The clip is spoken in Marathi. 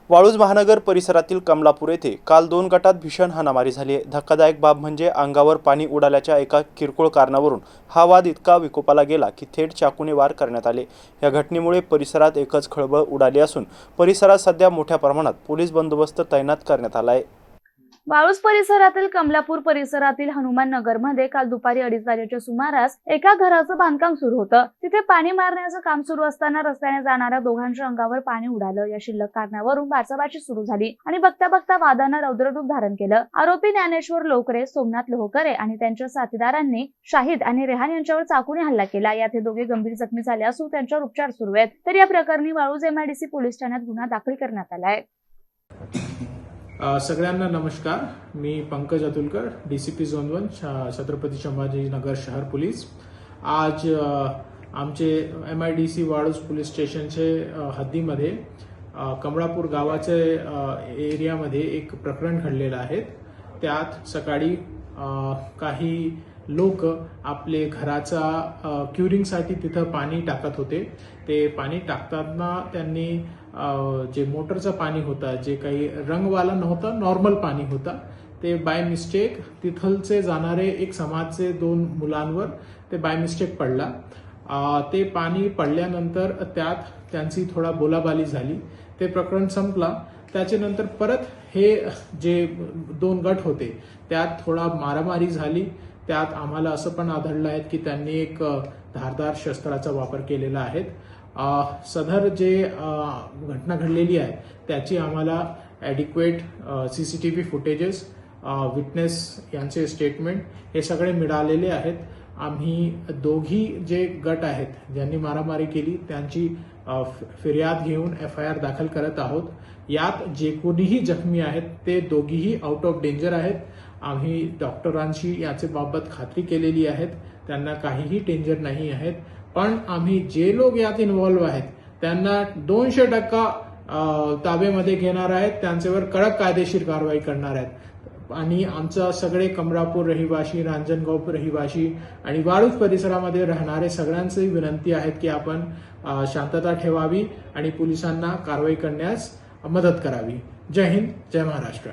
वाळूज महानगर परिसरातील कमलापूर येथे काल 2 गटात भीषण हाणामारी झाली आहे। धक्कादायक बाब म्हणजे अंगावर पाणी उडाल्याच्या एका किरकोळ कारणावरून हा वाद इतका विकोपाला गेला की थेट चाकूने वार करण्यात आले। या घटनेमुळे परिसरात एकच खळबळ उडाली असून परिसरात सध्या मोठ्या प्रमाणात पोलीस बंदोबस्त तैनात करण्यात आला आहे। वाळूज परिसरातील कमलापूर परिसरातील हनुमान नगर मध्ये काल दुपारी 2:30 वाजेच्या सुमारास एका घराचं बांधकाम सुरू होतं। तिथे पाणी मारण्याचं काम सुरू असताना रस्त्याने जाणाऱ्या दोघांच्या अंगावर पाणी उडालं। या शिल्लक कारणावरून बाचाबाची सुरू झाली आणि बघता बघता वादानं रौद्ररूप धारण केलं। आरोपी ज्ञानेश्वर लोकरे, सोमनाथ लोहकरे आणि त्यांच्या साथीदारांनी शाहिद आणि रेहान यांच्यावर चाकूने हल्ला केला। यात हे दोघे गंभीर जखमी झाले असून त्यांच्यावर उपचार सुरू आहेत। तर या प्रकरणी वाळूज MIDC पोलीस ठाण्यात गुन्हा दाखल करण्यात आला आहे। सगळ्यांना नमस्कार। मी पंकज अतुलकर, DCP झोन 1 छत्रपती संभाजीनगर शहर पोलीस। आज आमचे MIDC वाळूज पोलीस स्टेशनचे हद्दीमध्ये कमळापूर गावाचे एरियामध्ये एक प्रकरण घडलेलं आहे। त्यात सकाळी काही लोक आपले घराचा क्युरिंगसाठी तिथं पाणी टाकत होते। ते पाणी टाकताना त्यांनी जे मोटरचं पाणी होतं, जे काही रंगवाला नव्हतं, नॉर्मल पाणी होतं, ते बाय मिस्टेक तिथलचे जाणारे एक समाजचे 2 मुलांवर ते बाय मिस्टेक पडला। ते पाणी पडल्यानंतर त्यात त्यांची थोडा बोलाबाली झाली। ते प्रकरण संपला। त्याच्यानंतर परत हे जे 2 गट होते त्यात थोडा मारामारी झाली। त्यात आम्हाला असं पण आढळलं आहे की त्यांनी एक धारदार शस्त्राचा वापर केलेला आहे। सदर जे घटना घडलेली आहे त्याची आम्हाला ॲडिक्वेट CCTV फुटेजेस, विटनेस यांचे स्टेटमेंट हे सगळे मिळालेले आहेत। आम्ही दोघी जे गट आहेत ज्यांनी मारामारी केली त्यांची फिर्याद घेऊन FIR दाखल करत आहोत। यात जे कोणीही जखमी आहेत ते दोघीही आउट ऑफ डेंजर आहेत। आम्ही डॉक्टरांशी याचे बाबत खात्री केलेली आहे, त्यांना काहीही डेंजर नाही आहेत। पण आम्ही जे लोक यात इन्व्हॉल्व आहेत त्यांना 200% ताब्यामध्ये घेणार आहेत, त्यांच्यावर कडक कायदेशीर कारवाई करणार आहेत। आणि आमचा सगळे कमळापूर रहिवासी, रांजणगाव रहिवासी आणि वाळूज परिसरामध्ये राहणारे सगळ्यांची विनंती आहे की आपण शांतता ठेवावी आणि पोलिसांना कारवाई करण्यास मदत करावी। जय हिंद, जय महाराष्ट्र।